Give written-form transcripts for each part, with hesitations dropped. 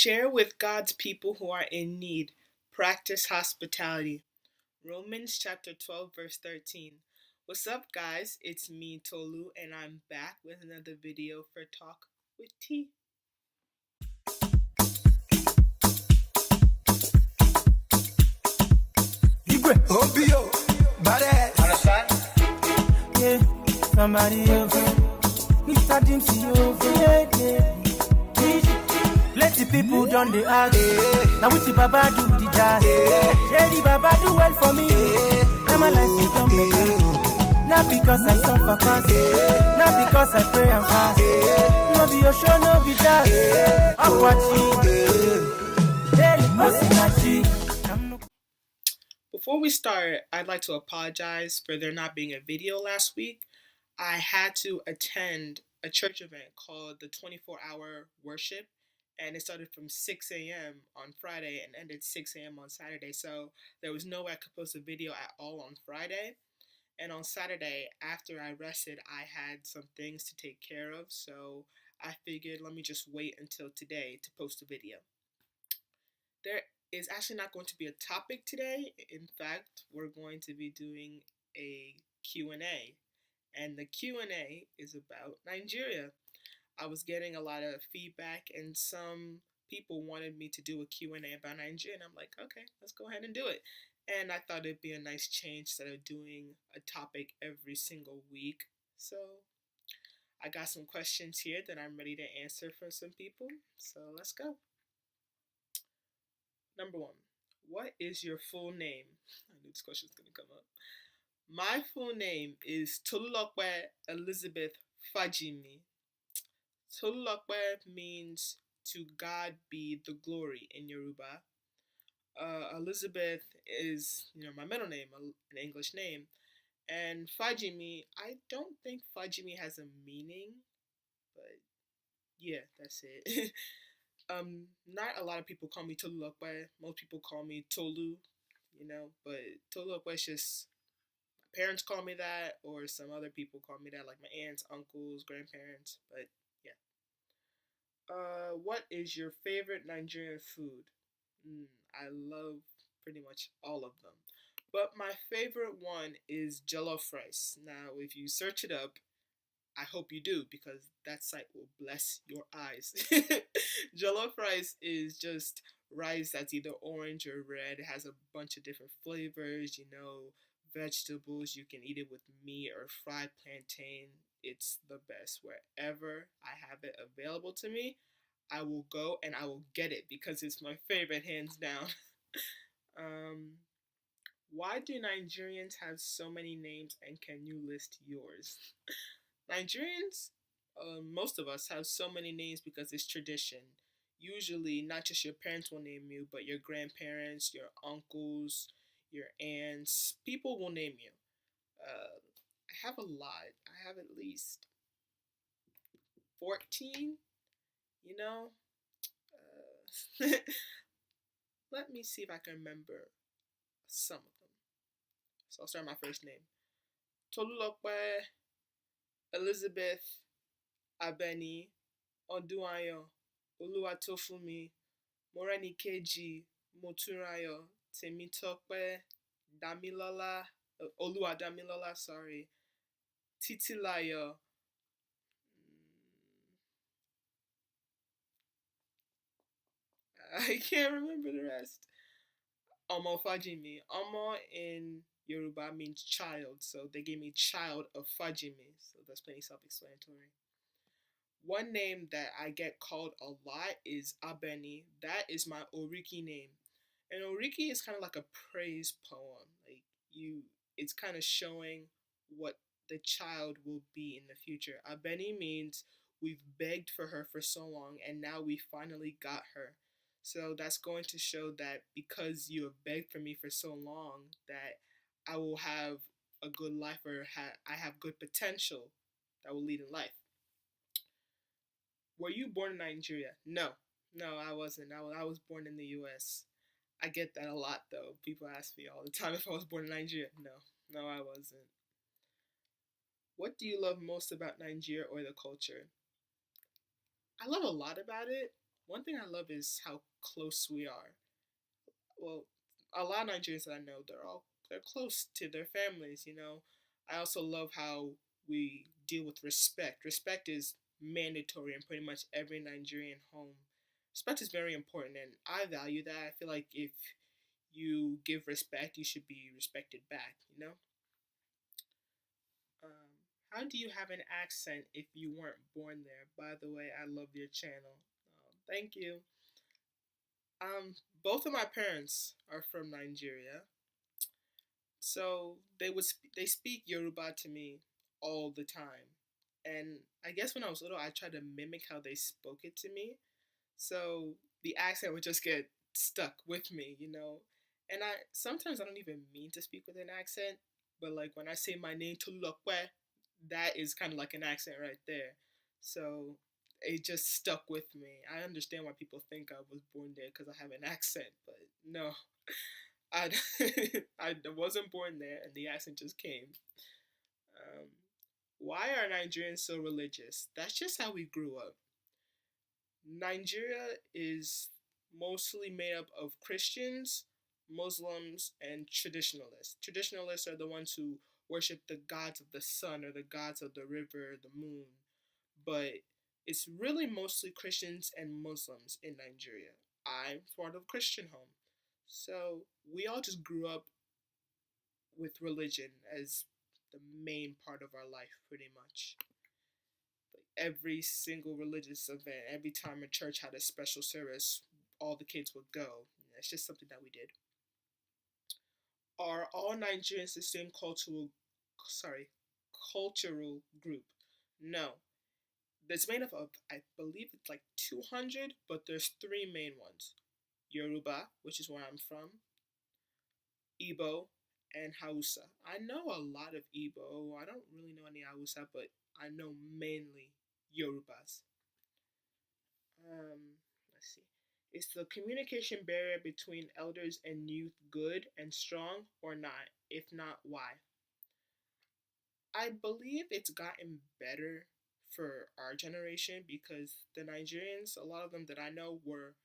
Share with God's people who are in need. Practice hospitality. Romans chapter 12, verse 13. What's up, guys? It's me, Tolu, and I'm back with another video for Talk with T. OBO, badass. Understand? Yeah, somebody else. Mr. Dempsey over yeah. Plenty people done the ask. Now with the Baba do the jazz. Yeah, the Baba do well for me. Now my life is done better. Not because I suffer fast. Not because I pray and fast. No be your show, no be jazz. I'm watching. Daily passing. Before we start, I'd like to apologize for there not being a video last week. I had to attend a church event called the 24-hour worship, and it started from 6 a.m. on Friday and ended 6 a.m. on Saturday, so there was no way I could post a video at all on Friday. And on Saturday, after I rested, I had some things to take care of, so I figured let me just wait until today to post a video. There is actually not going to be a topic today. In fact, we're going to be doing a Q&A. And the Q&A is about Nigeria. I was getting a lot of feedback, and some people wanted me to do a Q&A about Nigeria. And I'm like, okay, let's go ahead and do it. And I thought it'd be a nice change instead of doing a topic every single week. So I got some questions here that I'm ready to answer for some people. So let's go. Number 1, what is your full name? I knew this question was going to come up. My full name is Tolulokwe Elizabeth Fajimi. Tolulokwe means to God be the glory in Yoruba. Elizabeth is, my middle name, an English name. And Fajimi, I don't think Fajimi has a meaning, but yeah, that's it. Not a lot of people call me Tolulokwe. Most people call me Tolu, but Tolulokwe is just, my parents call me that, or some other people call me that, like my aunts, uncles, grandparents, but yeah. What is your favorite Nigerian food? I love pretty much all of them, but my favorite one is jollof rice. Now, if you search it up, I hope you do, because that site will bless your eyes. Jollof rice is just rice that's either orange or red. It has a bunch of different flavors, vegetables. You can eat it with meat or fried plantain. It's the best. Wherever I have it available to me, I will go and I will get it because it's my favorite, hands down. Why do Nigerians have so many names, and can you list yours? Nigerians, most of us have so many names because it's tradition. Usually, not just your parents will name you, but your grandparents, your uncles, your aunts, people will name you. I have a lot. I have at least 14, Let me see if I can remember some of them. So I'll start my first name. Tolulokwe Elizabeth Abeni Oduayo Oluwatofumi Morenikeji Moturayo Temitope Damilola Oluwadamilola, Titilayo. I can't remember the rest. Omo Fajimi. Omo in Yoruba means child, so they gave me child of Fajimi, so that's pretty self-explanatory. One name that I get called a lot is Abeni. That is my Oriki name. And Oriki is kind of like a praise poem. It's kind of showing what the child will be in the future. Abeni means we've begged for her for so long, and now we finally got her. So that's going to show that because you have begged for me for so long, that I will have a good life, or I have good potential that will lead in life. Were you born in Nigeria? No, I wasn't. I was born in the U.S. I get that a lot, though. People ask me all the time if I was born in Nigeria. No, I wasn't. What do you love most about Nigeria or the culture? I love a lot about it. one thing I love is how close we are. Well, a lot of Nigerians that I know, they're close to their families. I also love how we deal with respect. Respect is mandatory in pretty much every Nigerian home. Respect is very important, and I value that. I feel like if you give respect, you should be respected back. How do you have an accent if you weren't born there? By the way, I love your channel. Thank you. Um, both of my parents are from Nigeria, so they speak Yoruba to me all the time, and I guess when I was little, I tried to mimic how they spoke it to me, so the accent would just get stuck with me. And I sometimes I don't even mean to speak with an accent, but like when I say my name to Lokwe, that is kind of like an accent right there. So it just stuck with me. I understand why people think I was born there because I have an accent, but no, I I wasn't born there, and the accent just came. Um, why are Nigerians so religious? That's just how we grew up. Nigeria is mostly made up of Christians, Muslims, and traditionalists. Traditionalists are the ones who worship the gods of the sun or the gods of the river, the moon. But it's really mostly Christians and Muslims in Nigeria. I'm part of a Christian home. So we all just grew up with religion as the main part of our life, pretty much. Like every single religious event, every time a church had a special service, all the kids would go. It's just something that we did. Are all Nigerians the same cultural group? No. It's made up of, I believe it's like 200, but there's three main ones. Yoruba, which is where I'm from, Igbo, and Hausa. I know a lot of Igbo. I don't really know any Hausa, but I know mainly Yorubas. Let's see. Is the communication barrier between elders and youth good and strong or not? If not, why? I believe it's gotten better for our generation because the Nigerians, a lot of them that I know, were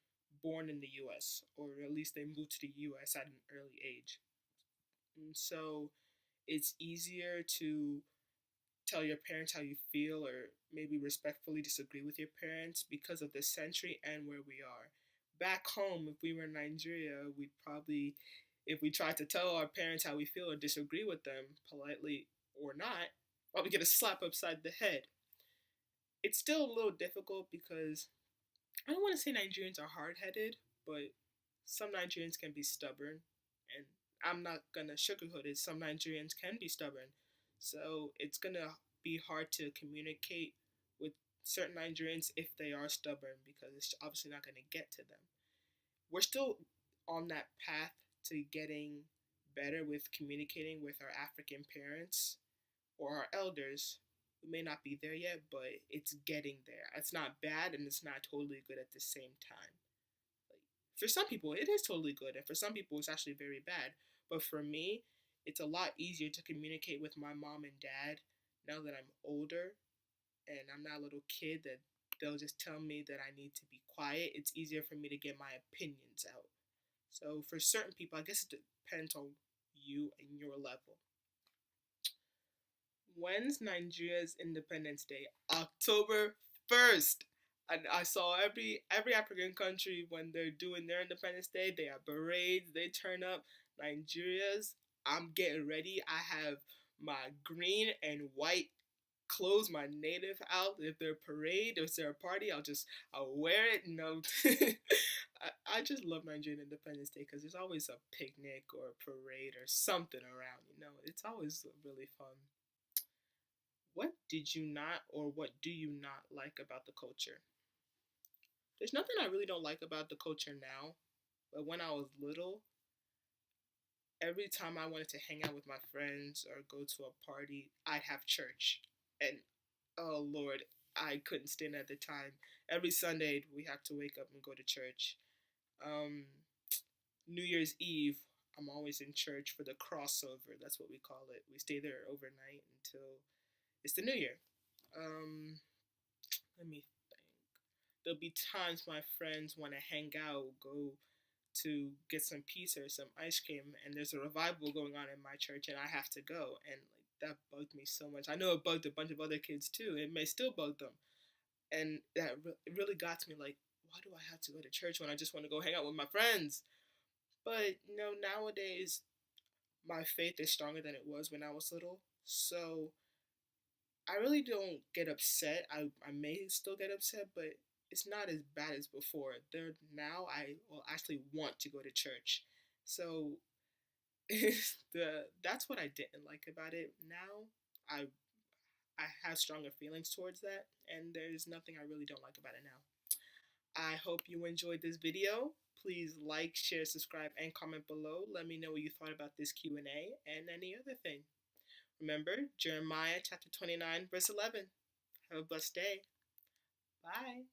born in the US, or at least they moved to the US at an early age. And so it's easier to tell your parents how you feel or maybe respectfully disagree with your parents because of the century and where we are. Back home, if we were in Nigeria, we'd probably, if we tried to tell our parents how we feel or disagree with them politely or not, probably get a slap upside the head. It's still a little difficult because I don't want to say Nigerians are hard headed, but some Nigerians can be stubborn, and I'm not gonna sugarcoat it. Some Nigerians can be stubborn, so it's gonna be hard to communicate with certain Nigerians if they are stubborn because it's obviously not gonna get to them. We're still on that path to getting better with communicating with our African parents or our elders. We may not be there yet, but it's getting there. It's not bad and it's not totally good at the same time. Like, for some people, it is totally good, and for some people, it's actually very bad. But for me, it's a lot easier to communicate with my mom and dad now that I'm older and I'm not a little kid that they'll just tell me that I need to be quiet. It's easier for me to get my opinions out. So for certain people, I guess it depends on you and your level. When's Nigeria's Independence Day? October 1st. And I saw every African country when they're doing their Independence Day, they have parades, they turn up. Nigeria's, I'm getting ready. I have my green and white clothes, my native out. If they're a parade, if they're a party, I'll wear it. I just love Nigerian Independence Day because there's always a picnic or a parade or something around. It's always really fun. What did you not or what do you not like about the culture? There's nothing I really don't like about the culture now, but when I was little, every time I wanted to hang out with my friends or go to a party, I'd have church. And oh Lord, I couldn't stand it at the time. Every Sunday we have to wake up and go to church. Um, New Year's Eve, I'm always in church for the crossover. That's what we call it. We stay there overnight until it's the New Year. Let me think. there'll be times my friends want to hang out, go to get some pizza or some ice cream, and there's a revival going on in my church, and I have to go, and like that bugged me so much. I know it bugged a bunch of other kids too. It may still bug them, and it really got to me. Like, why do I have to go to church when I just want to go hang out with my friends? But nowadays my faith is stronger than it was when I was little, so I really don't get upset. I may still get upset, but it's not as bad as before. There now I will actually want to go to church. So that's what I didn't like about it. Now I I have stronger feelings towards that, and there's nothing I really don't like about it now. I hope you enjoyed this video. Please like, share, subscribe, and comment below. Let me know what you thought about this Q&A and any other thing. Remember, Jeremiah chapter 29, verse 11. Have a blessed day. Bye.